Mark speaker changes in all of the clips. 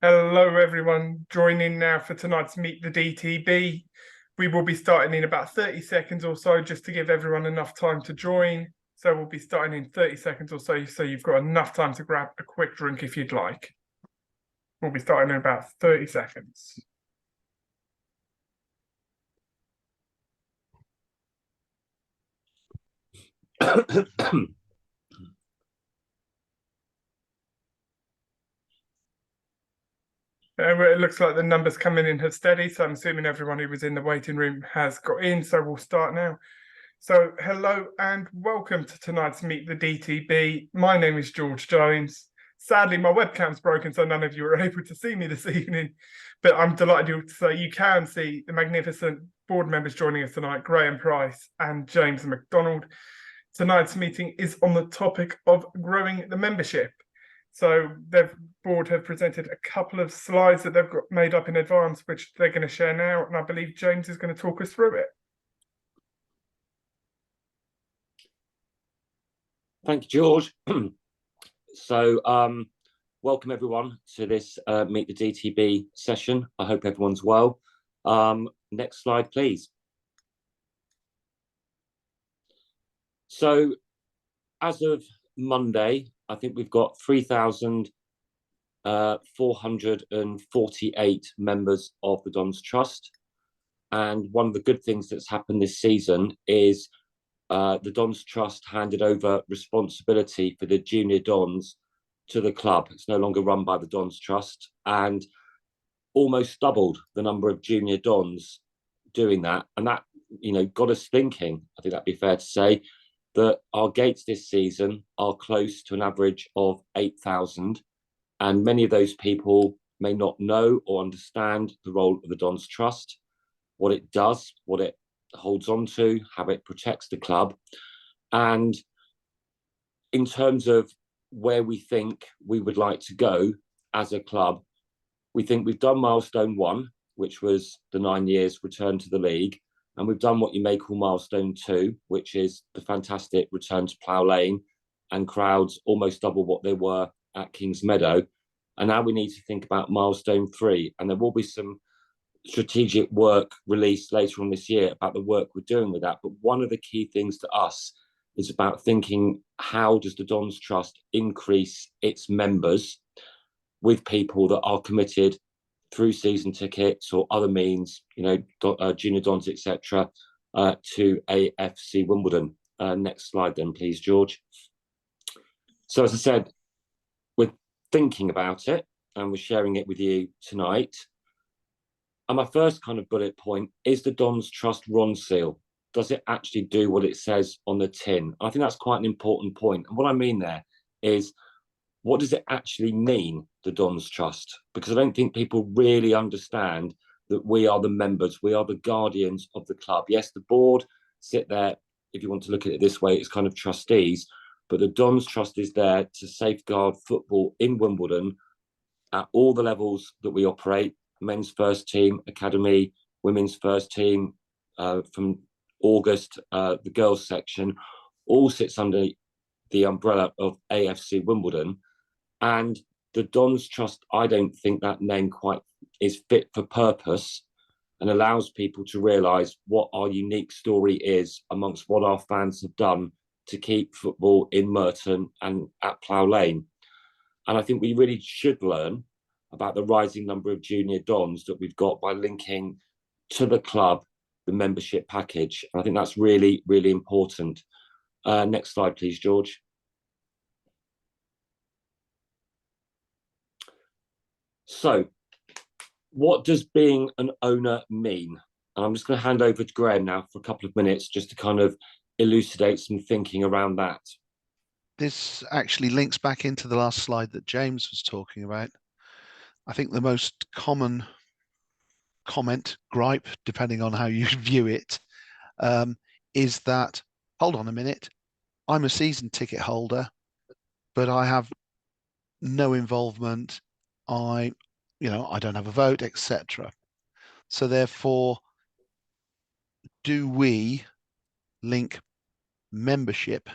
Speaker 1: Hello, everyone. Joining now for tonight's Meet the DTB. We will be starting in about 30 seconds or so, just to give everyone enough time to join. So we'll be starting in 30 seconds or so, so you've got enough time to grab a quick drink if you'd like. We'll be starting in about 30 seconds. It looks like the numbers coming in have steady, so I'm assuming everyone who was in the waiting room has got in, so we'll start now. So hello and welcome to tonight's Meet the DTB. My name is George Jones. Sadly, my webcam's broken, so none of you are able to see me this evening, but I'm delighted to say you can see the magnificent board members joining us tonight, Graeme Price and James Macdonald. Tonight's meeting is on the topic of growing the membership. So the board have presented a couple of slides that they've got made up in advance, which they're going to share now, and I believe James is going to talk us through it.
Speaker 2: Thank you, George. Welcome everyone to this Meet the DTB session. I hope everyone's well. Next slide, please. So as of Monday, I think we've got 3,448 members of the Dons Trust. And one of the good things that's happened this season is the Dons Trust handed over responsibility for the junior Dons to the club. It's no longer run by the Dons Trust, and almost doubled the number of junior Dons doing that. And that, got us thinking, I think that'd be fair to say, that our gates this season are close to an average of 8,000. And many of those people may not know or understand the role of the Dons Trust, what it does, what it holds on to, how it protects the club. And in terms of where we think we would like to go as a club, we think we've done milestone 1, which was the 9 years return to the league. And we've done what you may call milestone 2, which is the fantastic return to Plough Lane and crowds almost double what they were at Kings Meadow. And now we need to think about milestone 3. And there will be some strategic work released later on this year about the work we're doing with that. But one of the key things to us is about thinking, how does the Dons Trust increase its members with people that are committed through season tickets or other means, junior Dons, etc., to AFC Wimbledon. Next slide then, please, George. So as I said, we're thinking about it and we're sharing it with you tonight. And my first kind of bullet point is the Dons Trust Ronseal. Does it actually do what it says on the tin? I think that's quite an important point. And what I mean there is, what does it actually mean, the Dons Trust? Because I don't think people really understand that we are the members, we are the guardians of the club. Yes, the board sit there, if you want to look at it this way, it's kind of trustees, but the Dons Trust is there to safeguard football in Wimbledon at all the levels that we operate: men's first team, academy, women's first team, from August, the girls section, all sits under the umbrella of AFC Wimbledon. And the Dons Trust, I don't think that name quite is fit for purpose and allows people to realise what our unique story is amongst what our fans have done to keep football in Merton and at Plough Lane. And I think we really should learn about the rising number of junior Dons that we've got by linking to the club the membership package. And I think that's really, really important. Next slide, please, George. So what does being an owner mean? And I'm just going to hand over to Graeme now for a couple of minutes just to kind of elucidate some thinking around that.
Speaker 3: This actually links back into the last slide that James was talking about. I think the most common comment, gripe, depending on how you view it, is that, hold on a minute, I'm a season ticket holder, but I have no involvement. I don't have a vote, etc. So therefore, do we link membership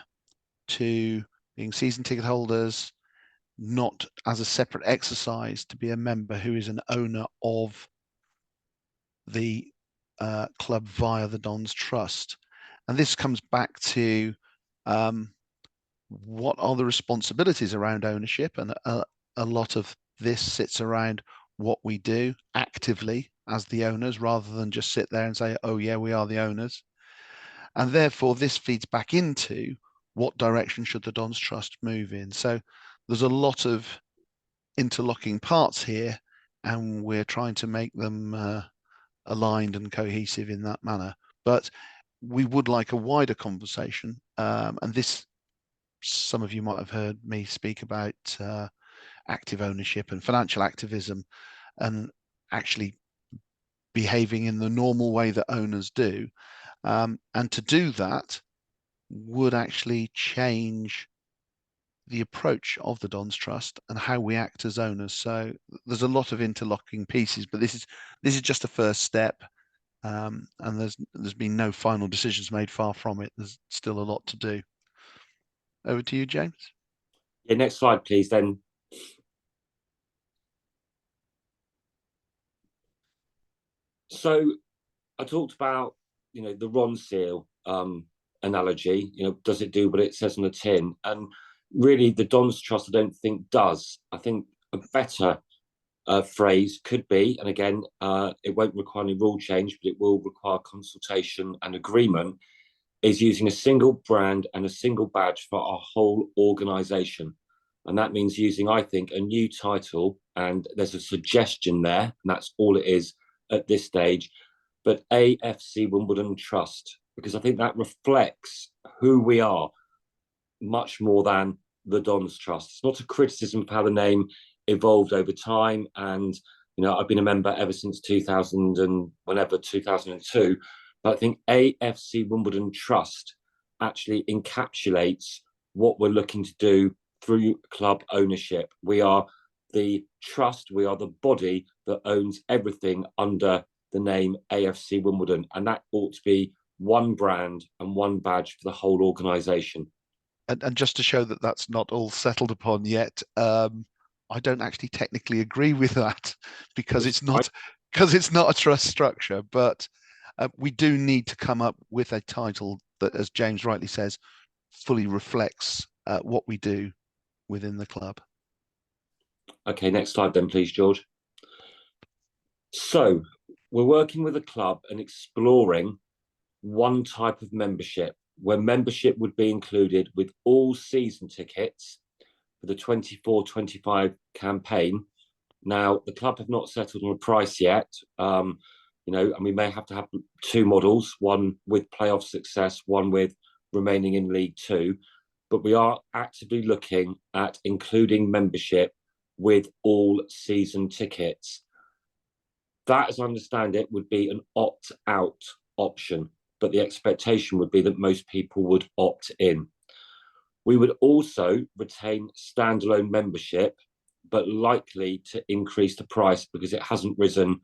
Speaker 3: to being season ticket holders not as a separate exercise to be a member who is an owner of the club via the Dons Trust. And this comes back to what are the responsibilities around ownership, and a lot of this sits around what we do actively as the owners, rather than just sit there and say, oh yeah, we are the owners. And therefore this feeds back into what direction should the Dons Trust move in. So there's a lot of interlocking parts here, and we're trying to make them aligned and cohesive in that manner. But we would like a wider conversation, and this, some of you might have heard me speak about active ownership and financial activism, and actually behaving in the normal way that owners do. And to do that would actually change the approach of the Dons Trust and how we act as owners. So there's a lot of interlocking pieces, but this is just a first step, and there's been no final decisions made. Far from it. There's still a lot to do. Over to you, James.
Speaker 2: Yeah, next slide, please. Then. So I talked about, the Ron seal analogy. Does it do what it says on the tin? And really, the Dons Trust, I don't think does. I think a better phrase could be, and again, it won't require any rule change, but it will require consultation and agreement, is using a single brand and a single badge for our whole organisation. And that means using, I think, a new title, and there's a suggestion there, and that's all it is at this stage, but AFC Wimbledon Trust, because I think that reflects who we are much more than the Dons Trust. It's not a criticism of how the name evolved over time, and I've been a member ever since 2002, but I think AFC Wimbledon Trust actually encapsulates what we're looking to do through club ownership. We are the trust, we are the body that owns everything under the name AFC Wimbledon, and that ought to be one brand and one badge for the whole organisation.
Speaker 3: And just to show that that's not all settled upon yet, I don't actually technically agree with that, because it's not a trust structure. But we do need to come up with a title that, as James rightly says, fully reflects what we do within the club.
Speaker 2: Okay, next slide then, please, George. So we're working with a club and exploring one type of membership, where membership would be included with all season tickets for the 24-25 campaign. Now, the club have not settled on a price yet, and we may have to have two models, one with playoff success, one with remaining in League Two, but we are actively looking at including membership with all season tickets. That, as I understand it, would be an opt-out option, but the expectation would be that most people would opt in. We would also retain standalone membership, but likely to increase the price because it hasn't risen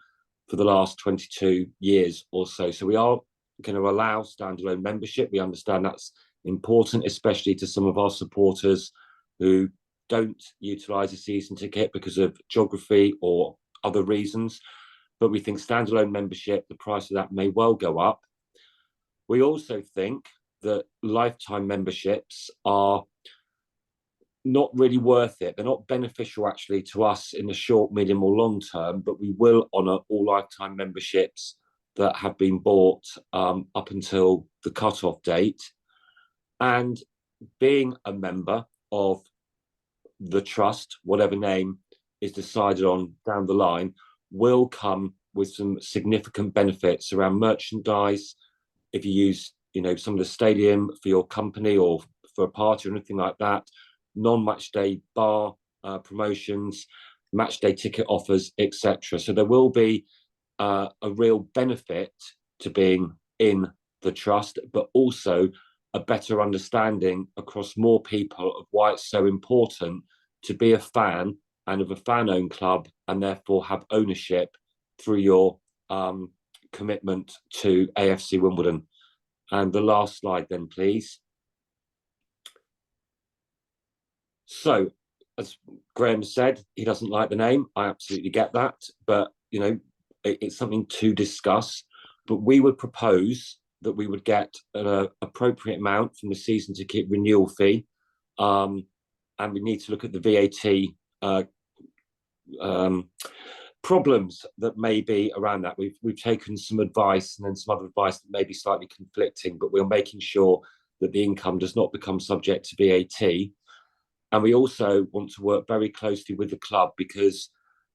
Speaker 2: for the last 22 years or so. So we are going to allow standalone membership. We understand that's important, especially to some of our supporters who don't utilise a season ticket because of geography or other reasons. But we think standalone membership, the price of that may well go up. We also think that lifetime memberships are not really worth it. They're not beneficial actually to us in the short, medium or long term, but we will honour all lifetime memberships that have been bought up until the cut-off date. And being a member of the trust, whatever name is decided on down the line, will come with some significant benefits around merchandise. If you use, some of the stadium for your company or for a party or anything like that, non-match day bar promotions, match day ticket offers, etc. So there will be a real benefit to being in the trust, but also a better understanding across more people of why it's so important to be a fan and of a fan-owned club, and therefore have ownership through your commitment to AFC Wimbledon. And the last slide then, please. So, as Graeme said, he doesn't like the name. I absolutely get that, but it's something to discuss. But we would propose that we would get an appropriate amount from the season ticket renewal fee, and we need to look at the VAT problems that may be around that. We've taken some advice and then some other advice that may be slightly conflicting, but we're making sure that the income does not become subject to VAT. And we also want to work very closely with the club, because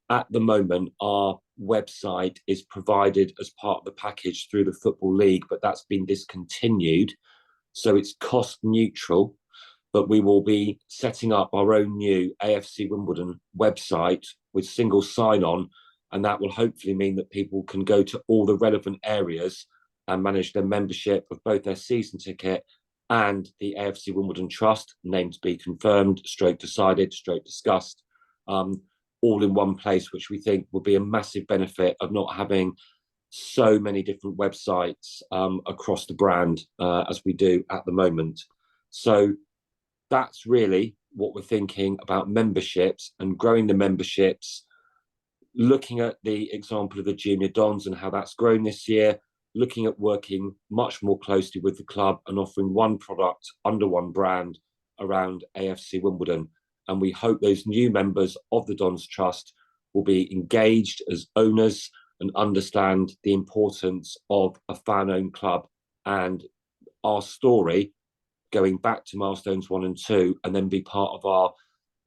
Speaker 2: at the moment our website is provided as part of the package through the Football League, but that's been discontinued. So it's cost neutral, but we will be setting up our own new AFC Wimbledon website with single sign-on, and that will hopefully mean that people can go to all the relevant areas and manage their membership of both their season ticket and the AFC Wimbledon Trust, name to be confirmed, stroke decided, stroke discussed, all in one place, which we think will be a massive benefit of not having so many different websites across the brand as we do at the moment. So that's really what we're thinking about memberships and growing the memberships, looking at the example of the Junior Dons and how that's grown this year, looking at working much more closely with the club and offering one product under one brand around AFC Wimbledon. And we hope those new members of the Dons Trust will be engaged as owners and understand the importance of a fan-owned club and our story going back to milestones 1 and 2, and then be part of our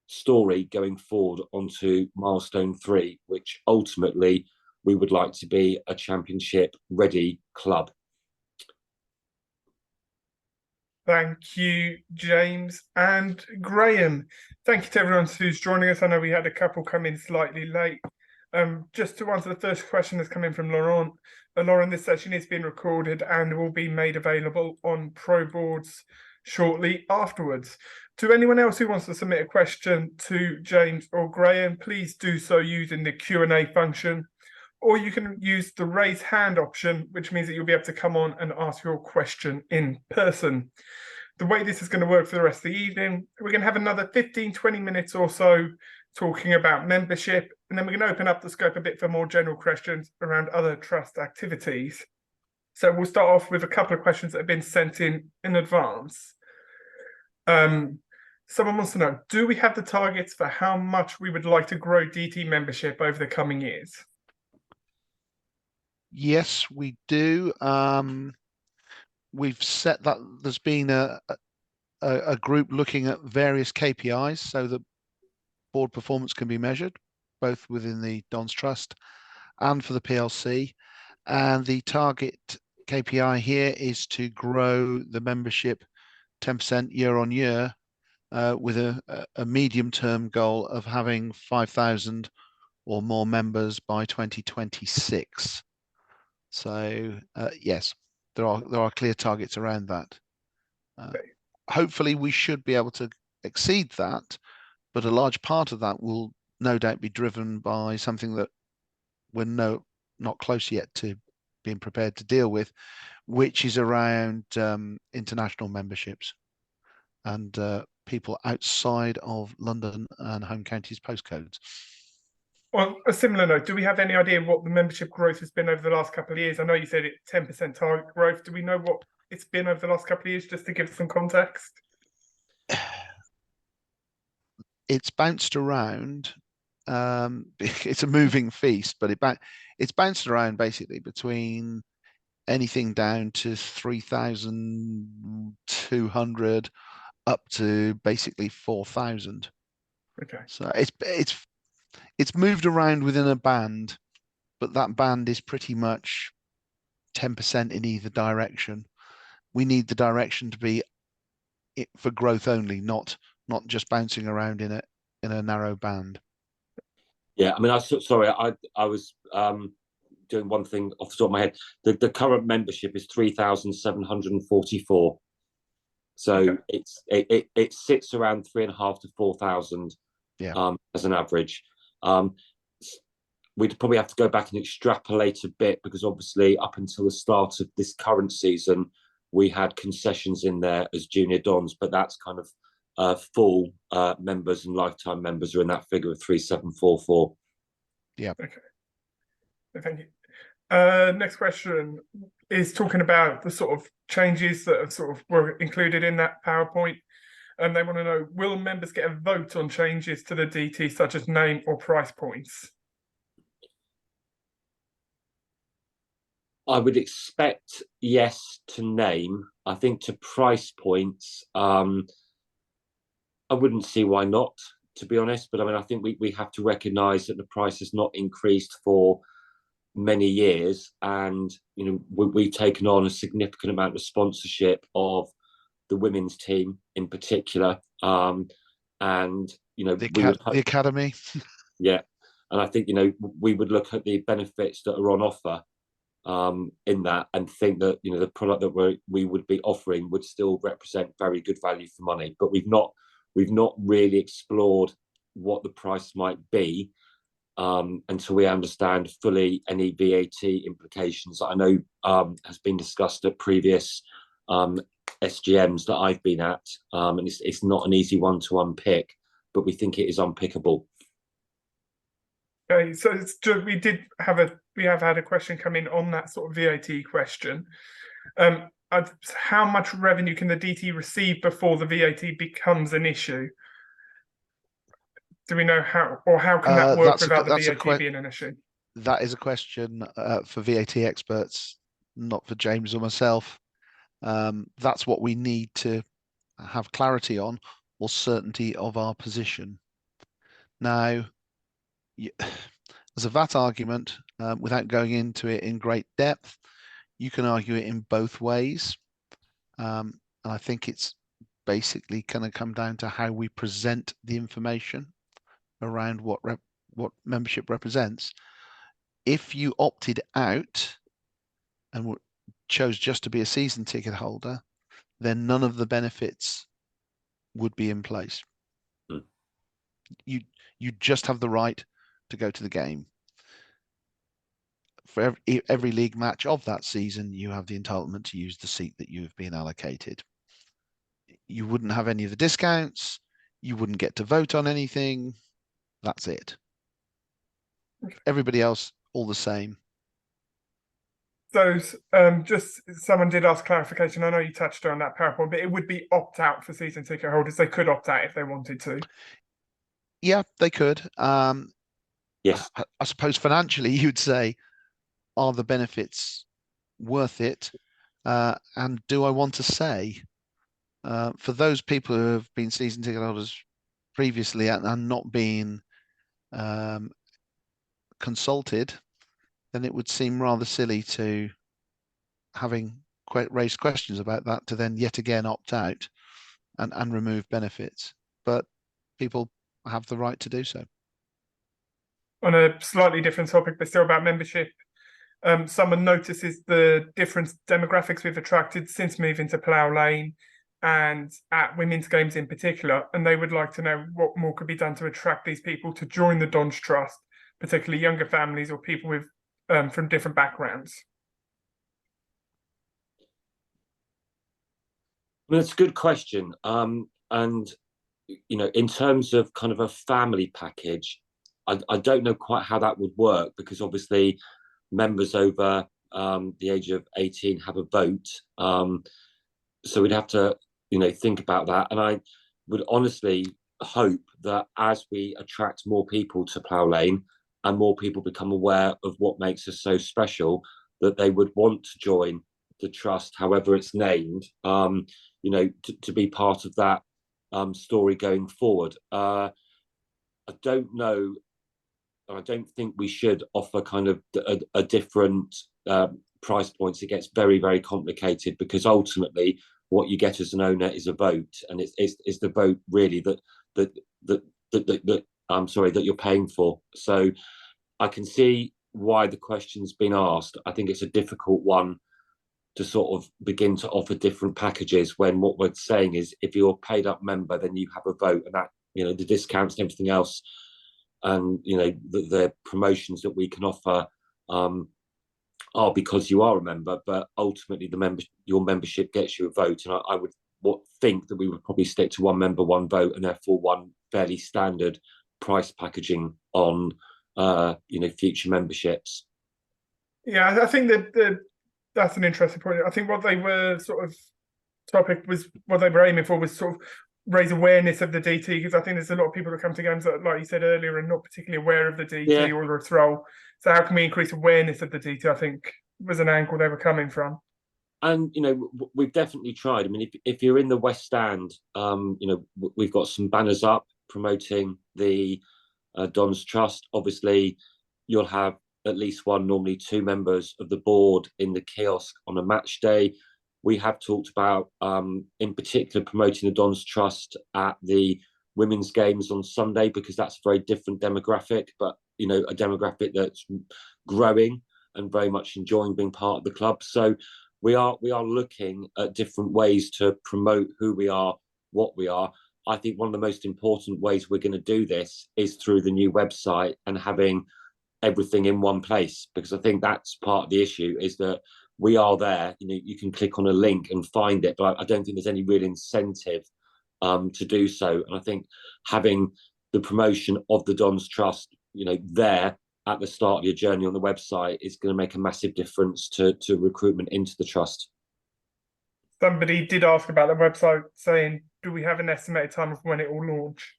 Speaker 2: story going forward onto milestone 3, which ultimately we would like to be a championship ready club.
Speaker 1: Thank you, James and Graeme. Thank you to everyone who's joining us. I know we had a couple come in slightly late. Just to answer the first question that's come in from Laurent. Lauren, this session is being recorded and will be made available on Pro Boards shortly afterwards. To anyone else who wants to submit a question to James or Graeme, please do so using the Q&A function, or you can use the raise hand option, which means that you'll be able to come on and ask your question in person. The way this is going to work for the rest of the evening, we're going to have another 15-20 minutes or so talking about membership, and then we're going to open up the scope a bit for more general questions around other trust activities. So we'll start off with a couple of questions that have been sent in advance. Someone wants to know, do we have the targets for how much we would like to grow DT membership over the coming years?
Speaker 3: Yes, we do. We've set that there's been a group looking at various KPIs so that board performance can be measured, both within the Dons Trust and for the PLC. And the target KPI here is to grow the membership 10% year on year, with a medium-term goal of having 5,000 or more members by 2026. So yes, there are clear targets around that. Hopefully we should be able to exceed that, but a large part of that will no doubt be driven by something that we're not close yet to being prepared to deal with, which is around international memberships and people outside of London and home counties postcodes.
Speaker 1: On a similar note, do we have any idea what the membership growth has been over the last couple of years? I know you said it's 10% target growth. Do we know what it's been over the last couple of years, just to give some context?
Speaker 3: It's bounced around. It's a moving feast, but it's bounced around basically between anything down to 3,200 up to basically 4,000.
Speaker 1: Okay.
Speaker 3: So it's moved around within a band, but that band is pretty much 10% in either direction. We need the direction to be for growth only, not just bouncing around in a narrow band.
Speaker 2: Yeah, I mean, I was doing one thing off the top of my head. The current membership is 3,744. So okay. It sits around 3,500 to 4,000 as an average. We'd probably have to go back and extrapolate a bit, because obviously up until the start of this current season, we had concessions in there as Junior Dons, but that's kind of full members and lifetime members are in that figure of 3744.
Speaker 3: Yeah.
Speaker 1: Okay. Thank you. Next question is talking about the sort of changes that have sort of were included in that PowerPoint. And they want to know, will members get a vote on changes to the DT, such as name or price points?
Speaker 2: I would expect yes to name. I think to price points, I wouldn't see why not, to be honest. But I mean, I think we have to recognise that the price has not increased for many years, and you know we've taken on a significant amount of sponsorship of the women's team in particular, and you know
Speaker 3: the academy.
Speaker 2: Yeah, and I think you know we would look at the benefits that are on offer in that, and think that you know the product that we would be offering would still represent very good value for money. But we've not really explored what the price might be until we understand fully any VAT implications that I know has been discussed at previous SGMs that I've been at, and it's not an easy one to unpick, but we think it is unpickable.
Speaker 1: Okay, so we have had a question come in on that sort of VAT question. How much revenue can the DT receive before the VAT becomes an issue? Do we know how, or how can that work without the VAT being an issue?
Speaker 3: That is a question for VAT experts, not for James or myself. That's what we need to have clarity on, or certainty of our position. Now, as a VAT argument, without going into it in great depth, you can argue it in both ways. And I think it's basically going to come down to how we present the information around what membership represents. If you opted out and chose just to be a season ticket holder, then none of the benefits would be in place.
Speaker 2: Mm.
Speaker 3: You just have the right to go to the game. For every league match of that season, you have the entitlement to use the seat that you have been allocated. You wouldn't have any of the discounts. You wouldn't get to vote on anything. That's it. Everybody else, all the same.
Speaker 1: So just someone did ask clarification. I know you touched on that PowerPoint, but it would be opt out for season ticket holders. They could opt out if they wanted to.
Speaker 3: Yeah, they could.
Speaker 2: Yes.
Speaker 3: I suppose financially you'd say, are the benefits worth it? And do I want to say, for those people who have been season ticket holders previously and not being consulted, then it would seem rather silly to, having raised questions about that, to then yet again opt out and remove benefits. But people have the right to do so.
Speaker 1: On a slightly different topic, but still about membership, someone notices the different demographics we've attracted since moving to Plough Lane and at women's games in particular, and they would like to know what more could be done to attract these people to join the Dons Trust, particularly younger families or people with from different backgrounds.
Speaker 2: Well, that's a good question. And you know, in terms of kind of a family package, I don't know quite how that would work, because obviously members over the age of 18 have a vote. So we'd have to, you know, think about that. And I would honestly hope that as we attract more people to Plough Lane and more people become aware of what makes us so special, that they would want to join the trust, however it's named, you know, to be part of that story going forward. I don't know. I don't think we should offer kind of a different price points. It gets very, very complicated, because ultimately what you get as an owner is a vote, and it's the vote really that I'm sorry, that you're paying for. So I can see why the question's been asked. I think it's a difficult one to sort of begin to offer different packages, when what we're saying is, if you're a paid up member, then you have a vote, and that, you know, the discounts and everything else, and you know the promotions that we can offer are because you are a member. But ultimately your membership gets you a vote, and I would think that we would probably stick to one member, one vote, and therefore one fairly standard price packaging on future memberships.
Speaker 1: Yeah, I think that's an interesting point. I think what they were what they were aiming for was sort of raise awareness of the DT, because I think there's a lot of people that come to games that, like you said earlier, are not particularly aware of the DT or its role. So how can we increase awareness of the DT, I think, was an angle they were coming from.
Speaker 2: And we've definitely tried. I mean, if you're in the West Stand, we've got some banners up promoting the Dons Trust. Obviously, you'll have at least one, normally two members of the board in the kiosk on a match day. We have talked about, in particular, promoting the Dons Trust at the women's games on Sunday, because that's a very different demographic, but a demographic that's growing and very much enjoying being part of the club. So we are looking at different ways to promote who we are, what we are. I think one of the most important ways we're going to do this is through the new website and having everything in one place, because I think that's part of the issue, is that we are there. You can click on a link and find it, but I don't think there's any real incentive to do so. And I think having the promotion of the Dons Trust, there at the start of your journey on the website is going to make a massive difference to recruitment into the trust.
Speaker 1: Somebody did ask about the website, saying, do we have an estimated time of when it will launch?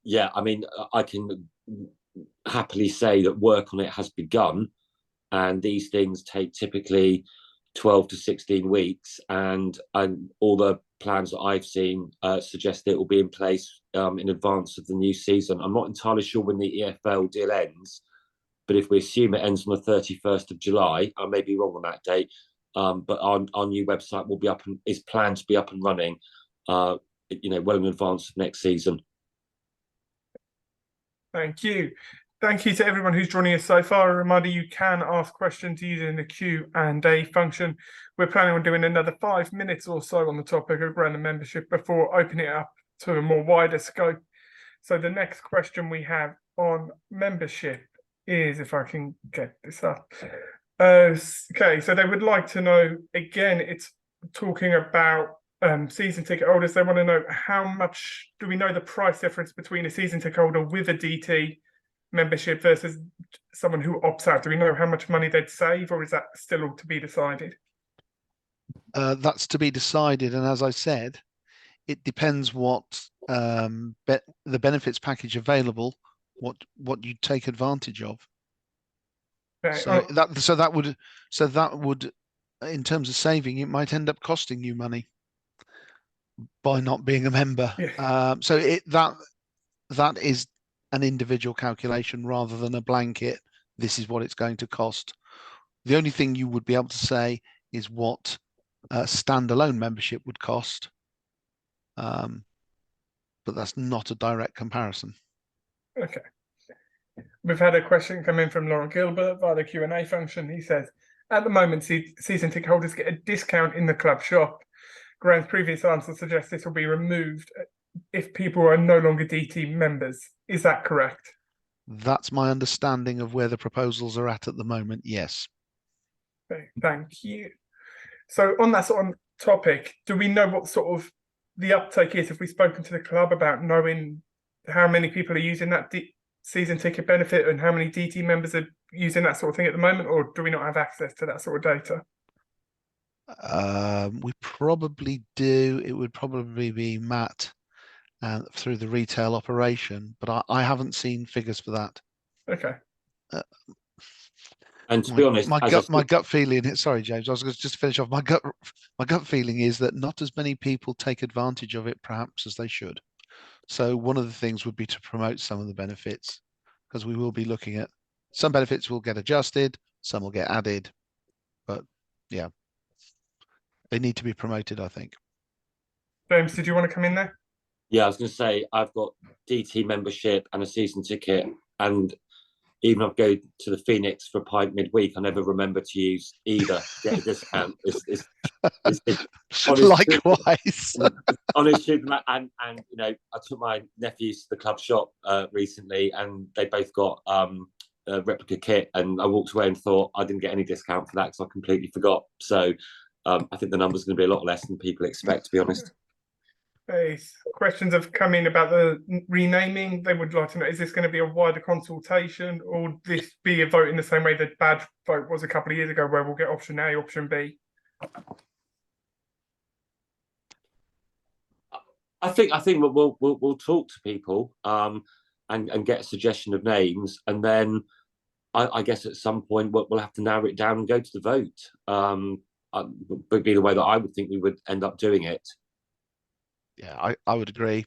Speaker 2: Yeah, I mean, I can happily say that work on it has begun, and these things take typically 12 to 16 weeks, and all the plans that I've seen suggest that it will be in place in advance of the new season. I'm not entirely sure when the EFL deal ends, but if we assume it ends on the 31st of July, I may be wrong on that date, but our new website will be up and is planned to be up and running, well in advance of next season.
Speaker 1: Thank you. Thank you to everyone who's joining us so far. A reminder, you can ask questions using the Q&A function. We're planning on doing another 5 minutes or so on the topic of random membership before opening it up to a more wider scope. So the next question we have on membership is, if I can get this up. Okay, so they would like to know, again, it's talking about season ticket holders. They want to know, how much do we know the price difference between a season ticket holder with a DT membership versus someone who opts out? Do we know how much money they'd save, or is that still all to be decided?
Speaker 3: That's to be decided, and as I said, it depends what the benefits package available, what you take advantage of.
Speaker 1: Okay.
Speaker 3: So that would, in terms of saving, it might end up costing you money by not being a member.
Speaker 1: Yeah.
Speaker 3: So that is an individual calculation rather than a blanket. This is what it's going to cost. The only thing you would be able to say is what standalone membership would cost, but that's not a direct comparison.
Speaker 1: Okay. We've had a question come in from Laurent Gilbert via the Q&A function. He says, at the moment, season ticket holders get a discount in the club shop. Graeme's previous answer suggests this will be removed if people are no longer DT members. Is that correct?
Speaker 3: That's my understanding of where the proposals are at the moment, yes.
Speaker 1: Okay, thank you. So on that sort of topic, do we know what sort of the uptake is? Have we spoken to the club about knowing how many people are using that season ticket benefit and how many DT members are using that sort of thing at the moment, or do we not have access to that sort of data?
Speaker 3: We probably do. It would probably be Matt through the retail operation, but I haven't seen figures for that.
Speaker 1: Okay.
Speaker 2: And to be honest,
Speaker 3: my gut feeling. Sorry, James. I was going to just finish off. My gut feeling is that not as many people take advantage of it, perhaps, as they should. So one of the things would be to promote some of the benefits, because we will be looking at some benefits will get adjusted, some will get added, but yeah, they need to be promoted, I think.
Speaker 1: James, did you want to come in there?
Speaker 2: Yeah, I was going to say, I've got DT membership and a season ticket, and even if I go to the Phoenix for a pint midweek, I never remember to use either to get a discount.
Speaker 3: Likewise.
Speaker 2: Honestly, and I took my nephews to the club shop recently, and they both got a replica kit, and I walked away and thought I didn't get any discount for that because I completely forgot. So I think the number's going to be a lot less than people expect, to be honest.
Speaker 1: Questions have come in about the renaming. They would like to know, is this going to be a wider consultation, or would this be a vote in the same way that bad vote was a couple of years ago, where we'll get option A, option B?
Speaker 2: I think we'll talk to people and get a suggestion of names, and then I guess at some point we'll have to narrow it down and go to the vote. Would be the way that I would think we would end up doing it.
Speaker 3: Yeah, I would agree.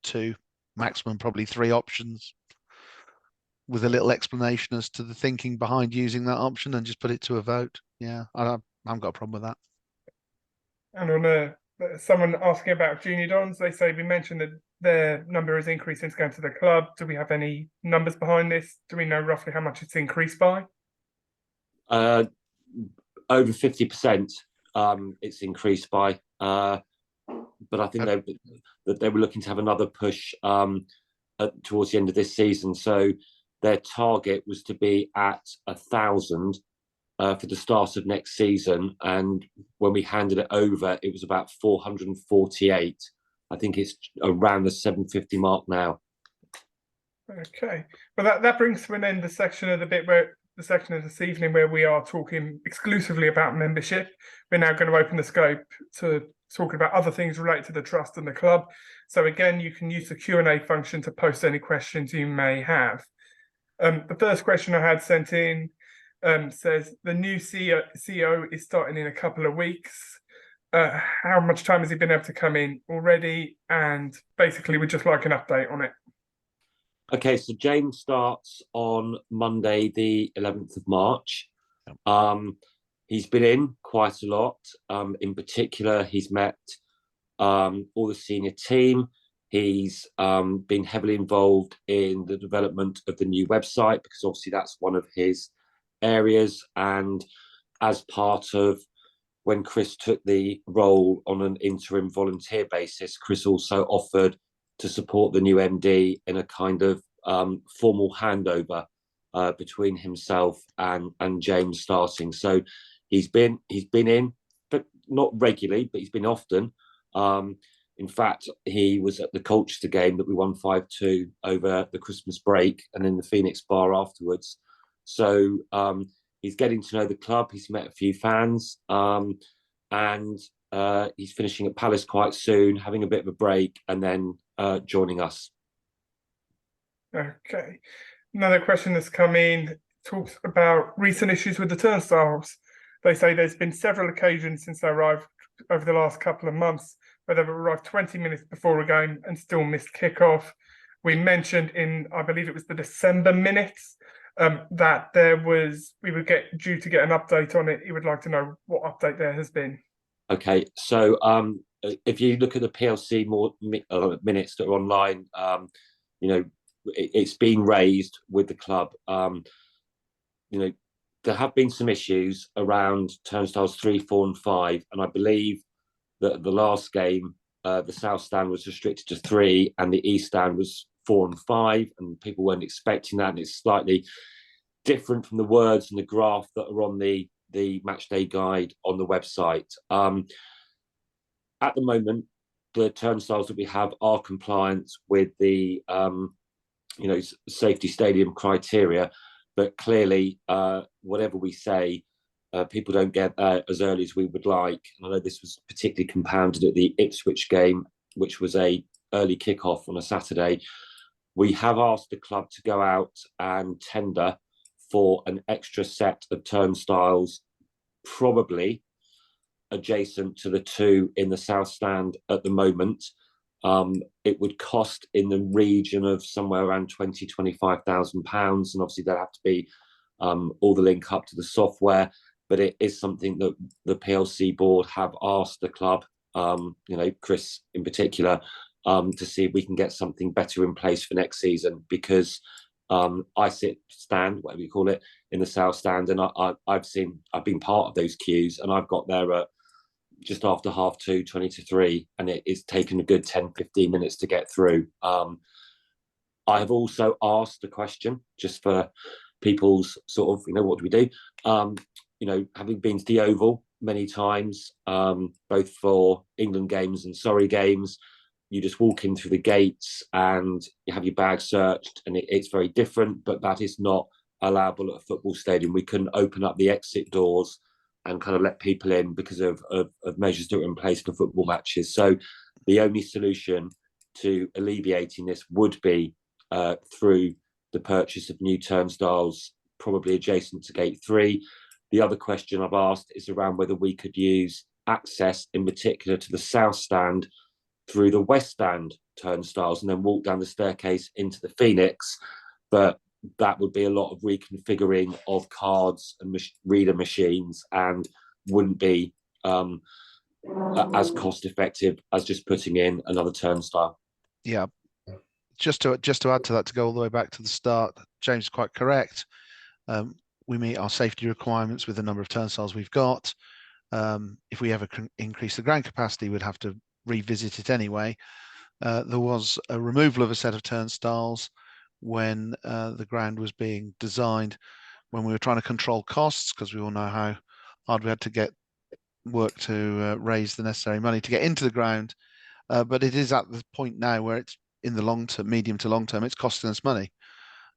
Speaker 3: 2, maximum probably 3 options, with a little explanation as to the thinking behind using that option, and just put it to a vote. Yeah, I haven't got a problem with that.
Speaker 1: And on someone asking about junior dons, they say we mentioned that their number has increased since going to the club. Do we have any numbers behind this? Do we know roughly how much it's increased by?
Speaker 2: Over 50%, it's increased by. But I think they were looking to have another push towards the end of this season. So their target was to be at 1,000 for the start of next season. And when we handed it over, it was about 448. I think it's around the 750 mark now.
Speaker 1: Okay, well that brings to an end the section of this evening where we are talking exclusively about membership. We're now going to open the scope to talking about other things related to the trust and the club. So again, you can use the Q&A function to post any questions you may have. The first question I had sent in says the new CEO is starting in a couple of weeks. How much time has he been able to come in already? And basically, we'd just like an update on it.
Speaker 2: Okay, so James starts on Monday, the 11th of March. He's been in quite a lot. In particular, he's met all the senior team. He's been heavily involved in the development of the new website, because obviously that's one of his areas. And as part of when Chris took the role on an interim volunteer basis, Chris also offered to support the new MD in a kind of formal handover between himself and James starting. So he's been in, but not regularly, but he's been often. In fact, he was at the Colchester game that we won 5-2 over the Christmas break, and in the Phoenix bar afterwards. So he's getting to know the club. He's met a few fans, and he's finishing at Palace quite soon, having a bit of a break, and then joining us.
Speaker 1: Okay. Another question that's come in talks about recent issues with the turnstiles. They say there's been several occasions since they arrived over the last couple of months where they've arrived 20 minutes before a game and still missed kickoff. We mentioned in, I believe it was the December minutes, that we would get due to get an update on it. He would like to know what update there has been.
Speaker 2: Okay, so if you look at the PLC minutes that are online, it's been raised with the club. There have been some issues around turnstiles 3, 4, and 5, and I believe that the last game, the south stand was restricted to 3, and the east stand was 4 and 5, and people weren't expecting that. And it's slightly different from the words and the graph that are on the match day guide on the website. At the moment, the turnstiles that we have are compliant with the safety stadium criteria, but clearly whatever we say, people don't get as early as we would like. And I know this was particularly compounded at the Ipswich game, which was a early kickoff on a Saturday. We have asked the club to go out and tender for an extra set of turnstiles, probably adjacent to the 2 in the south stand at the moment. It would cost in the region of somewhere around £20,000 to £25,000, and obviously there'll have to be all the link up to the software. But it is something that the PLC board have asked the club, Chris in particular, to see if we can get something better in place for next season, because I stand, whatever you call it, in the south stand, and I've been part of those queues, and I've got there at just after 2:30, 20 to 3, and it is taken a good 10-15 minutes to get through. I have also asked a question just for people's sort of, what do we do? Having been to the Oval, many times, both for England games and Surrey games. You just walk in through the gates and you have your bag searched, and it's very different, but that is not allowable at a football stadium. We couldn't open up the exit doors and kind of let people in because of measures that were in place for football matches. So the only solution to alleviating this would be through the purchase of new turnstiles, probably adjacent to gate 3. The other question I've asked is around whether we could use access, in particular to the south stand, through the west stand turnstiles and then walk down the staircase into the Phoenix. But that would be a lot of reconfiguring of cards and reader machines, and wouldn't be as cost effective as just putting in another turnstile.
Speaker 3: Yeah, just to add to that, to go all the way back to the start, James is quite correct. We meet our safety requirements with the number of turnstiles we've got. If we ever increase the ground capacity, we'd have to revisit it anyway. There was a removal of a set of turnstiles when the ground was being designed, when we were trying to control costs, because we all know how hard we had to get work to raise the necessary money to get into the ground. But it is at the point now where it's in the long term, medium to long term, it's costing us money.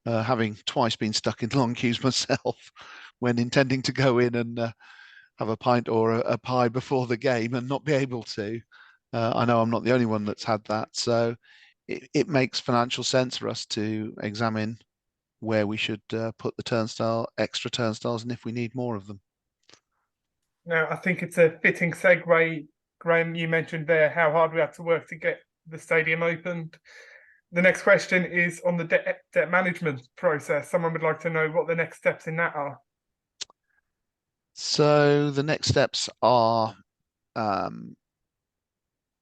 Speaker 3: Having twice been stuck in long queues myself when intending to go in and have a pint or a pie before the game and not be able to. I know I'm not the only one that's had that. So it makes financial sense for us to examine where we should put the extra turnstiles, and if we need more of them.
Speaker 1: Now, I think it's a fitting segue. Graeme, you mentioned there how hard we had to work to get the stadium opened. The next question is on the debt management process. Someone would like to know what the next steps in that are.
Speaker 3: So the next steps are,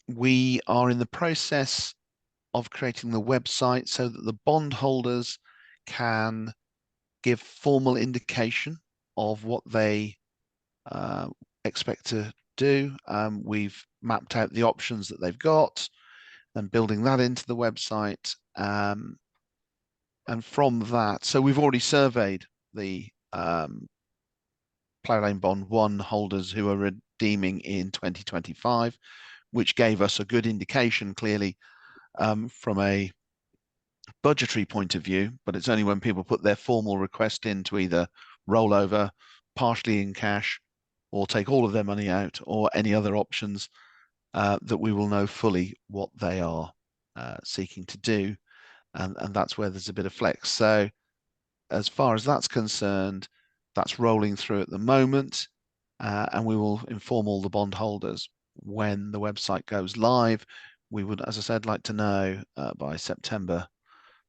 Speaker 3: we are in the process of creating the website so that the bondholders can give formal indication of what they expect to do. We've mapped out the options that they've got and building that into the website. And from that, so we've already surveyed the Plough Lane Bond 1 holders who are redeeming in 2025, which gave us a good indication, clearly, from a budgetary point of view, but it's only when people put their formal request in to either roll over partially in cash or take all of their money out or any other options that we will know fully what they are seeking to do. And that's where there's a bit of flex. So as far as that's concerned, that's rolling through at the moment, and we will inform all the bondholders when the website goes live. We would, as I said, like to know by September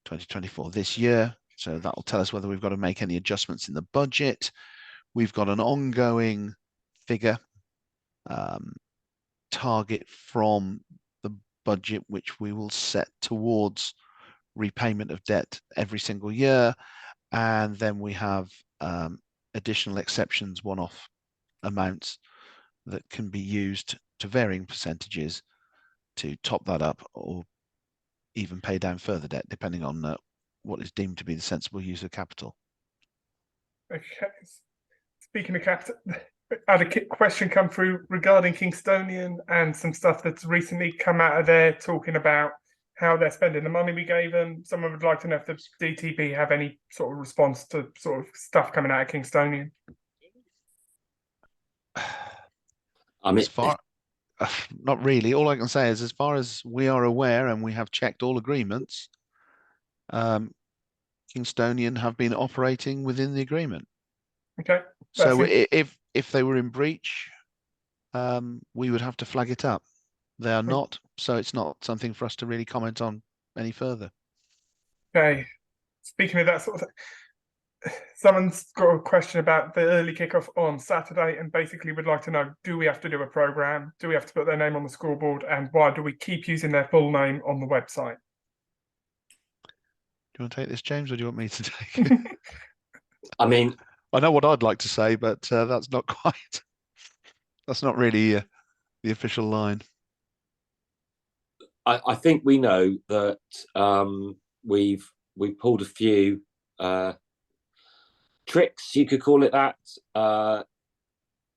Speaker 3: 2024 this year. So that will tell us whether we've got to make any adjustments in the budget. We've got an ongoing figure target from the budget, which we will set towards repayment of debt every single year. And then we have additional exceptions, one-off amounts that can be used to varying percentages to top that up or even pay down further debt, depending on what is deemed to be the sensible use of capital.
Speaker 1: Okay. Speaking of capital, I had a question come through regarding Kingstonian and some stuff that's recently come out of there talking about how they're spending the money we gave them. Someone would like to know if the DTB have any sort of response to sort of stuff coming out of Kingstonian.
Speaker 2: I mean,
Speaker 3: not really. All I can say is, as far as we are aware, and we have checked all agreements, Kingstonian have been operating within the agreement.
Speaker 1: Okay.
Speaker 3: So if they were in breach, we would have to flag it up. They are not, so it's not something for us to really comment on any further.
Speaker 1: Okay. Speaking of that sort of thing, someone's got a question about the early kickoff on Saturday and basically would like to know, do we have to do a program? Do we have to put their name on the scoreboard? And why do we keep using their full name on the website?
Speaker 3: Do you want to take this, James, or do you want me to take it?
Speaker 2: I mean,
Speaker 3: I know what I'd like to say, but that's not quite, that's not really the official line.
Speaker 2: I think we know that we've pulled a few tricks, you could call it that,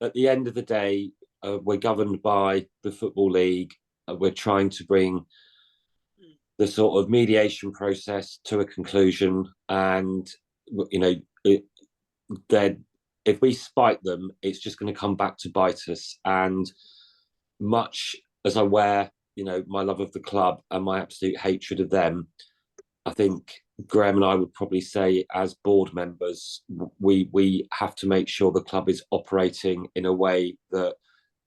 Speaker 2: at the end of the day, we're governed by the Football League. We're trying to bring the sort of mediation process to a conclusion, and then if we spite them, it's just going to come back to bite us. And much as I wear, my love of the club and my absolute hatred of them, I think Graeme and I would probably say, as board members, we have to make sure the club is operating in a way that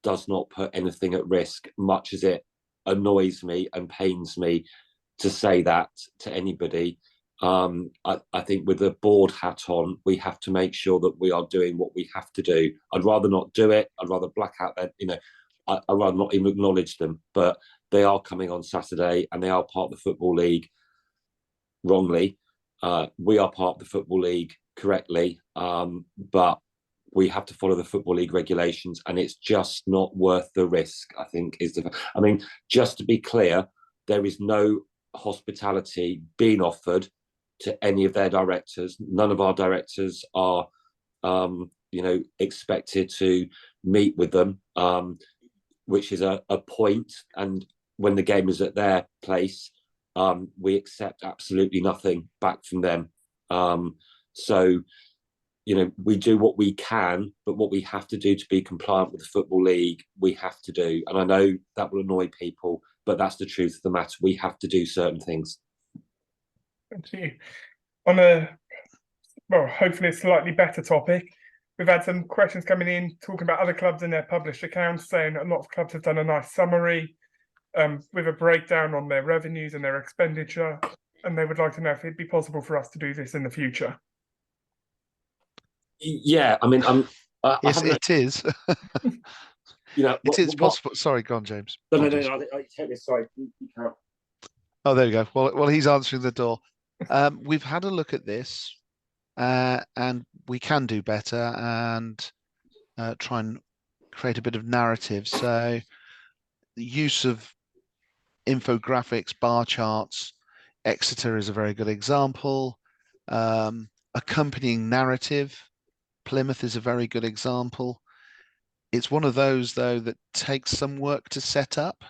Speaker 2: does not put anything at risk, much as it annoys me and pains me to say that to anybody. I think with the board hat on, we have to make sure that we are doing what we have to do. I'd rather not do it. I'd rather black out that, I'd rather not even acknowledge them, but they are coming on Saturday and they are part of the Football League wrongly. We are part of the Football League correctly, but we have to follow the Football League regulations, and it's just not worth the risk, I think. Just to be clear, there is no hospitality being offered to any of their directors. None of our directors are expected to meet with them, which is a point. And when the game is at their place, we accept absolutely nothing back from them. So we do what we can, but what we have to do to be compliant with the Football League, we have to do. And I know that will annoy people, but that's the truth of the matter. We have to do certain things.
Speaker 1: Thank you. On hopefully a slightly better topic, we've had some questions coming in talking about other clubs and their published accounts, saying a lot of clubs have done a nice summary with a breakdown on their revenues and their expenditure, and they would like to know if it'd be possible for us to do this in the future.
Speaker 2: Yeah,
Speaker 3: yes, it is. It is possible. Sorry, go on, James.
Speaker 2: No, I take this. Sorry.
Speaker 3: Oh, there you go. Well, he's answering the door. We've had a look at this, and we can do better and try and create a bit of narrative. So the use of infographics, bar charts, Exeter is a very good example. Accompanying narrative, Plymouth is a very good example. It's one of those, though, that takes some work to set up.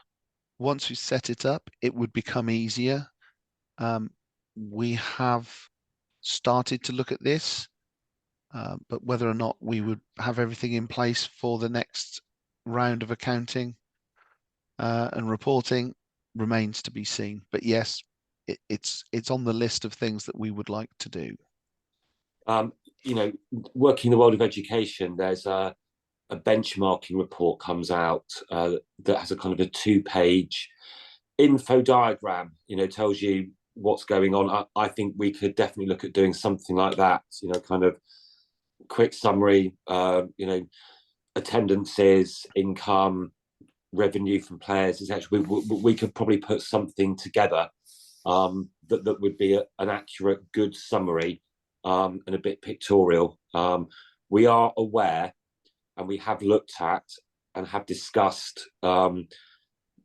Speaker 3: Once we set it up, it would become easier. We have started to look at this, but whether or not we would have everything in place for the next round of accounting and reporting remains to be seen. But yes, it's on the list of things that we would like to do.
Speaker 2: Working in the world of education, there's a benchmarking report comes out that has a kind of a 2-page info diagram, tells you what's going on. I think we could definitely look at doing something like that, kind of quick summary, attendances, income, revenue from players, etc. We could probably put something together that would be an accurate, good summary and a bit pictorial. We are aware, and we have looked at and have discussed.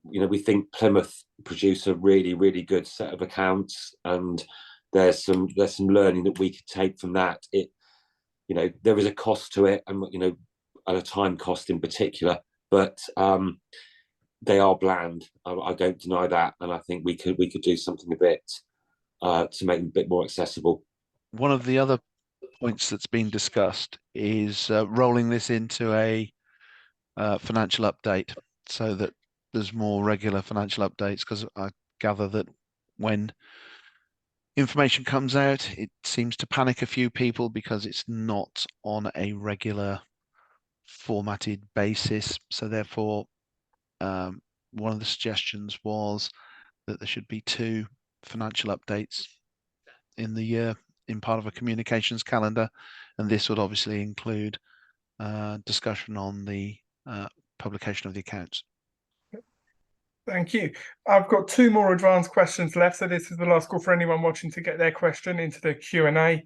Speaker 2: We think Plymouth produce a really, really good set of accounts, and there's some learning that we could take from that. There is a cost to it, and and a time cost in particular, but they are bland. I don't deny that, and I think we could do something a bit to make them a bit more accessible.
Speaker 3: One of the other points that's been discussed is rolling this into a financial update, so that there's more regular financial updates, because I gather that when information comes out, it seems to panic a few people because it's not on a regular formatted basis. So therefore, one of the suggestions was that there should be 2 financial updates in the year in part of a communications calendar, and this would obviously include discussion on the publication of the accounts.
Speaker 1: Thank you. I've got 2 more advanced questions left, so this is the last call for anyone watching to get their question into the Q&A.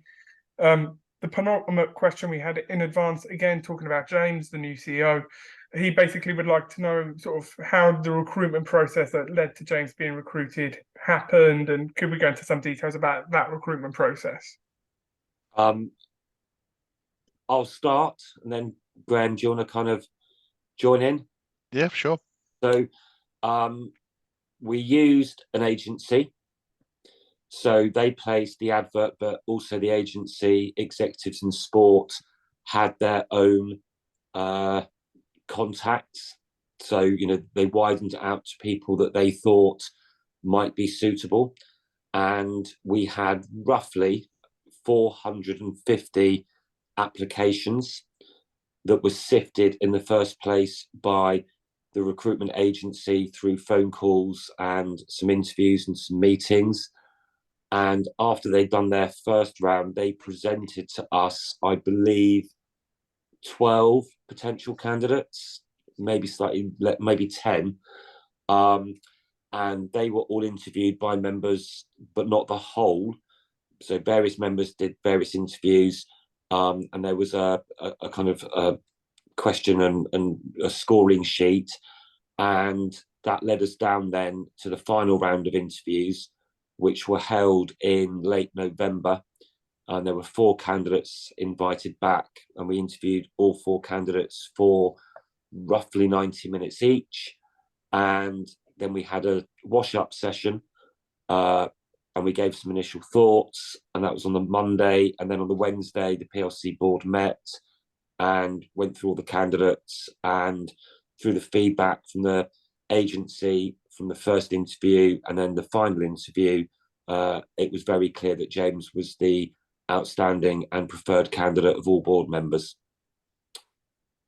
Speaker 1: The penultimate question we had in advance, again talking about James, the new CEO, he basically would like to know sort of how the recruitment process that led to James being recruited happened, and could we go into some details about that recruitment process?
Speaker 2: I'll start, and then Graeme, do you want to kind of join in?
Speaker 3: Yeah, sure.
Speaker 2: So we used an agency. So they placed the advert, but also the agency executives in sport had their own contacts. So, they widened it out to people that they thought might be suitable. And we had roughly 450 applications that were sifted in the first place by the recruitment agency through phone calls and some interviews and some meetings. And after they'd done their first round, they presented to us, I believe, 12 potential candidates, maybe 10. And they were all interviewed by members, but not the whole. So various members did various interviews. And there was a kind of a question and a scoring sheet. And that led us down then to the final round of interviews, which were held in late November. And there were 4 candidates invited back, and we interviewed all 4 candidates for roughly 90 minutes each. And then we had a wash-up session, and we gave some initial thoughts, and that was on the Monday. And then on the Wednesday, the PLC board met and went through all the candidates and through the feedback from the agency from the first interview and then the final interview. It was very clear that James was the outstanding and preferred candidate of all board members.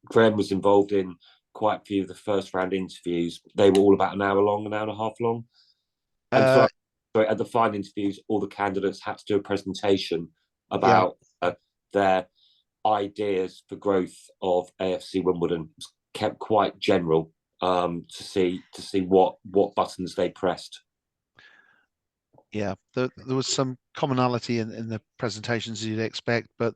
Speaker 2: Graeme was involved in quite a few of the first round interviews. They were all about an hour long, an hour and a half long. And sorry, at the final interviews, all the candidates had to do a presentation about their ideas for growth of AFC Wimbledon. It was kept quite general to see what buttons they pressed.
Speaker 3: Yeah, there was some commonality in the presentations you'd expect, but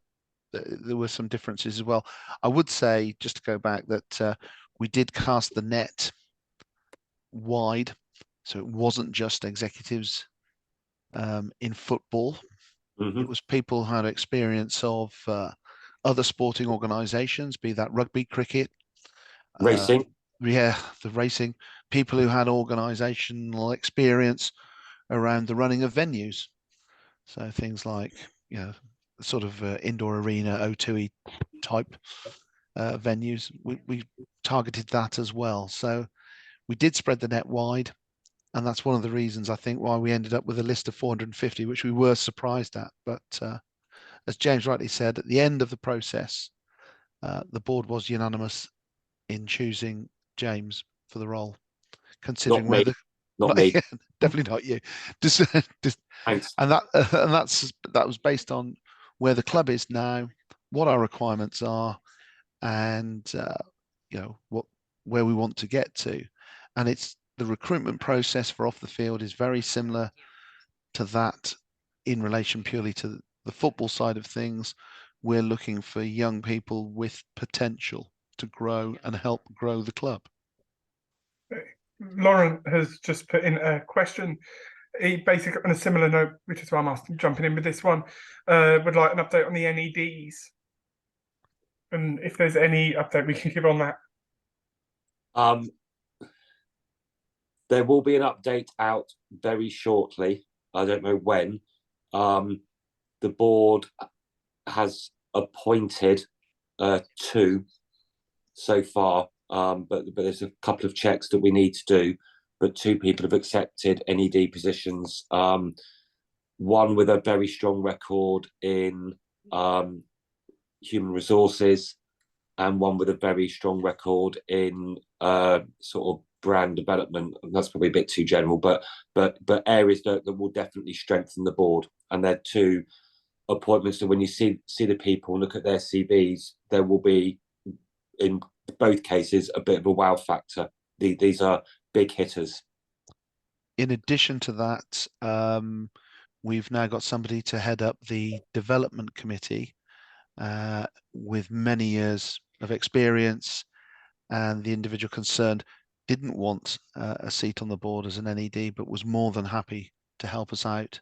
Speaker 3: there were some differences as well. I would say, just to go back, that we did cast the net wide, so it wasn't just executives in football. It was people who had experience of other sporting organisations, be that rugby, cricket,
Speaker 2: Racing.
Speaker 3: The racing. People who had organisational experience around the running of venues. So things like, sort of indoor arena, O2E type venues. We targeted that as well. So we did spread the net wide. And that's one of the reasons, I think, why we ended up with a list of 450, which we were surprised at. But as James rightly said, at the end of the process, the board was unanimous in choosing James for the role, considering
Speaker 2: not me.
Speaker 3: Definitely not you.
Speaker 2: Thanks.
Speaker 3: And that was based on where the club is now, what our requirements are, and where we want to get to. And it's the recruitment process for off the field is very similar to that in relation purely to the football side of things. We're looking for young people with potential to grow and help grow the club.
Speaker 1: Lauren has just put in a question. He basically, on a similar note, which is why I'm jumping in with this one, would like an update on the NEDs. And if there's any update we can give on that.
Speaker 2: There will be an update out very shortly. I don't know when. The board has appointed 2 so far, but there's a couple of checks that we need to do. But 2 people have accepted NED positions. One with a very strong record in human resources, and one with a very strong record in sort of brand development. That's probably a bit too general, but areas that will definitely strengthen the board. And they're 2 appointments that when you see the people and look at their CVs, there will be, in both cases, a bit of a wow factor. These are big hitters.
Speaker 3: In addition to that, we've now got somebody to head up the development committee with many years of experience, and the individual concerned didn't want a seat on the board as an NED, but was more than happy to help us out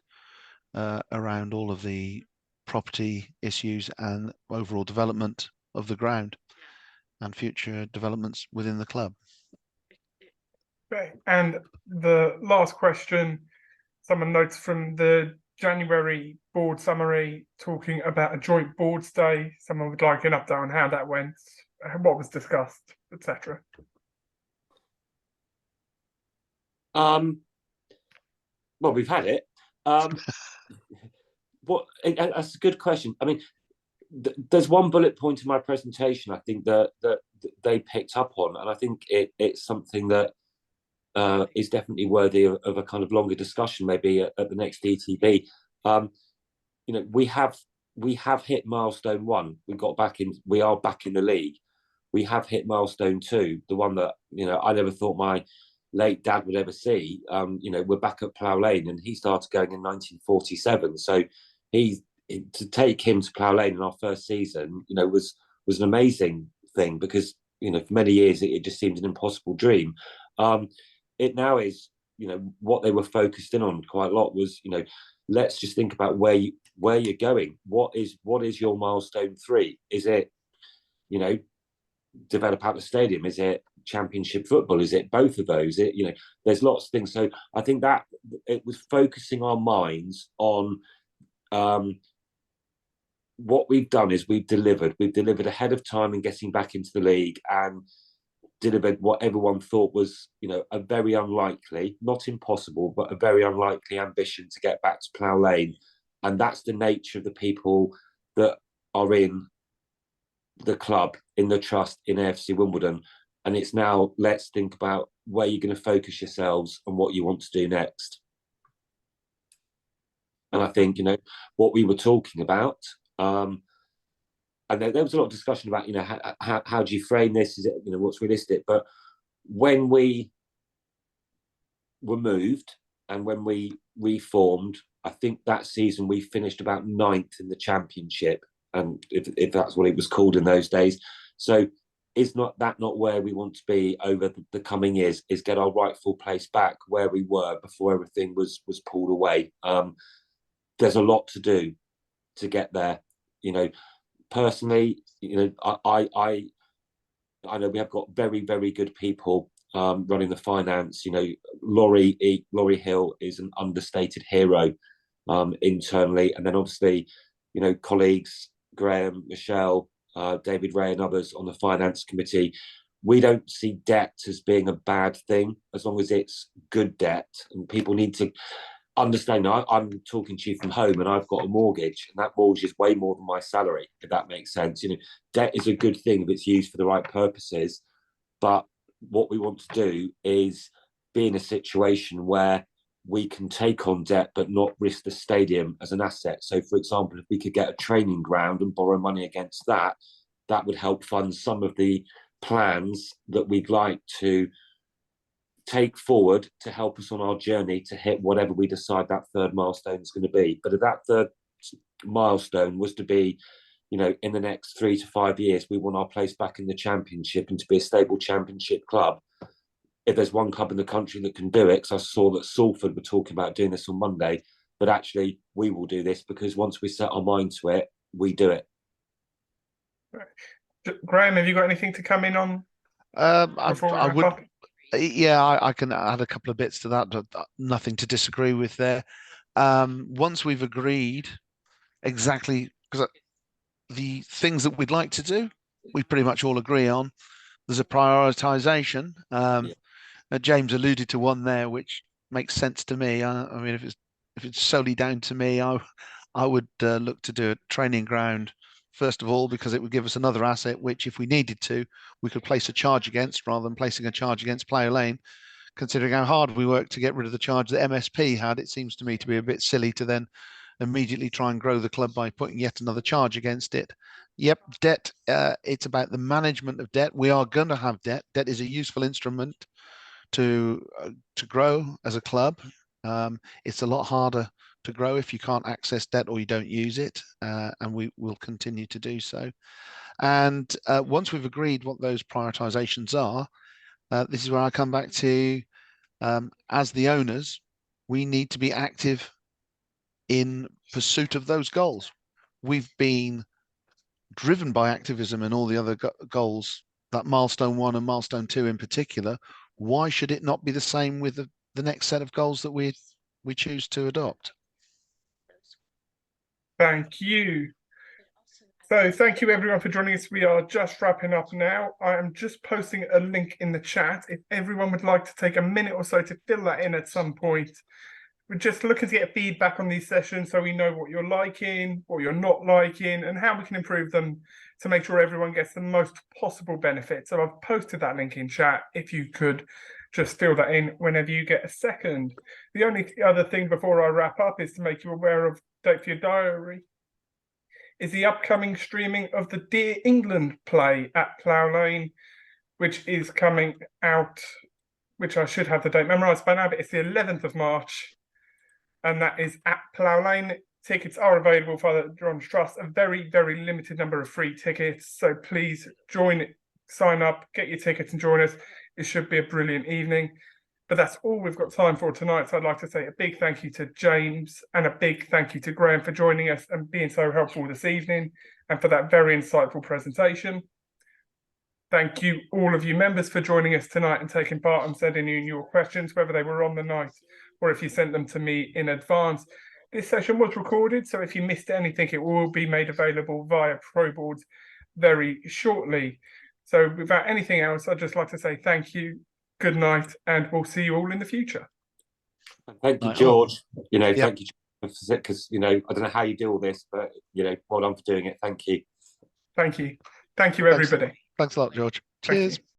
Speaker 3: around all of the property issues and overall development of the ground. and future developments within the club.
Speaker 1: Okay. And the last question, someone notes from the January board summary talking about a joint boards day. Someone would like an update on how that went, what was discussed, etc.
Speaker 2: Well, we've had it. That's a good question. I mean, there's one bullet point in my presentation I think that they picked up on, and I think it's something that is definitely worthy of a kind of longer discussion, maybe at the next DTB. We have hit milestone 1. We are back in the league. We have hit milestone 2, the one that I never thought my late dad would ever see. We're back at Plough Lane, and he started going in 1947. So to take him to Plough Lane in our first season, was an amazing thing, because for many years it just seemed an impossible dream. It now is, what they were focused in on quite a lot was, let's just think about where you're going. What is your milestone 3? Is it, develop out the stadium? Is it championship football? Is it both of those? There's lots of things. So I think that it was focusing our minds on what we've done is we've delivered ahead of time in getting back into the league, and delivered what everyone thought was, a very unlikely, not impossible, but a very unlikely ambition to get back to Plough Lane. And that's the nature of the people that are in the club, in the trust, in AFC Wimbledon. And it's now, let's think about where you're going to focus yourselves and what you want to do next. And I think, what we were talking about, and there was a lot of discussion about, how do you frame this? Is it, what's realistic? But when we were moved and when we reformed, I think that season we finished about 9th in the championship, and if that's what it was called in those days. So is not where we want to be over the coming years? Is get our rightful place back where we were before everything was pulled away. There's a lot to do to get there. Personally, I know we have got very, very good people running the finance. Laurie Hill is an understated hero internally, and then obviously, colleagues Graeme, Michelle, David Ray, and others on the finance committee. We don't see debt as being a bad thing as long as it's good debt, and people need to understand. I'm talking to you from home, and I've got a mortgage, and that mortgage is way more than my salary, if that makes sense. Debt is a good thing if it's used for the right purposes, but what we want to do is be in a situation where we can take on debt but not risk the stadium as an asset. So, for example, if we could get a training ground and borrow money against that, that would help fund some of the plans that we'd like to take forward to help us on our journey to hit whatever we decide that third milestone is going to be. But if that third milestone was to be, in the next 3 to 5 years, we want our place back in the championship and to be a stable championship club. If there's one club in the country that can do it, because I saw that Salford were talking about doing this on Monday, but actually we will do this, because once we set our mind to it, we do it.
Speaker 1: Graeme, have you got anything to come in on?
Speaker 3: Yeah, I can add a couple of bits to that, but nothing to disagree with there. Once we've agreed exactly, because the things that we'd like to do, we pretty much all agree on. There's a prioritization. James alluded to one there, which makes sense to me. I mean, if it's solely down to me, I would look to do a training ground first of all, because it would give us another asset, which if we needed to, we could place a charge against rather than placing a charge against Plough Lane. Considering how hard we worked to get rid of the charge that MSP had, it seems to me to be a bit silly to then immediately try and grow the club by putting yet another charge against it. Yep, debt, it's about the management of debt. We are going to have debt. Debt is a useful instrument to grow as a club. It's a lot harder to grow if you can't access debt or you don't use it, and we will continue to do so. And once we've agreed what those prioritizations are, this is where I come back to, as the owners, we need to be active in pursuit of those goals. We've been driven by activism and all the other goals that milestone 1 and milestone 2 in particular, why should it not be the same with the next set of goals that we choose to adopt?
Speaker 1: Thank you. So thank you everyone for joining us. We are just wrapping up now. I am just posting a link in the chat. If everyone would like to take a minute or so to fill that in at some point. We're just looking to get feedback on these sessions so we know what you're liking, what you're not liking, and how we can improve them to make sure everyone gets the most possible benefit. So I've posted that link in chat. If you could just fill that in whenever you get a second. The only other thing before I wrap up is to make you aware of, date for your diary, is the upcoming streaming of the Dear England play at Plough Lane, which is coming out, which I should have the date memorised by now, but it's the 11th of March. And that is at Plough Lane. Tickets are available for the Don's Trust, a very, very limited number of free tickets. So please join, sign up, get your tickets and join us. It should be a brilliant evening. But that's all we've got time for tonight. So I'd like to say a big thank you to James and a big thank you to Graeme for joining us and being so helpful this evening and for that very insightful presentation. Thank you, all of you members, for joining us tonight and taking part and sending in your questions, whether they were on the night or if you sent them to me in advance. This session was recorded, so if you missed anything, it will be made available via ProBoard very shortly. So without anything else, I'd just like to say thank you, good night, and we'll see you all in the future.
Speaker 2: Thank you, George. Thank you, because, I don't know how you do all this, but, well done for doing it. Thank you.
Speaker 1: Thank you. Thank you, everybody.
Speaker 3: Thanks a lot, George. Cheers.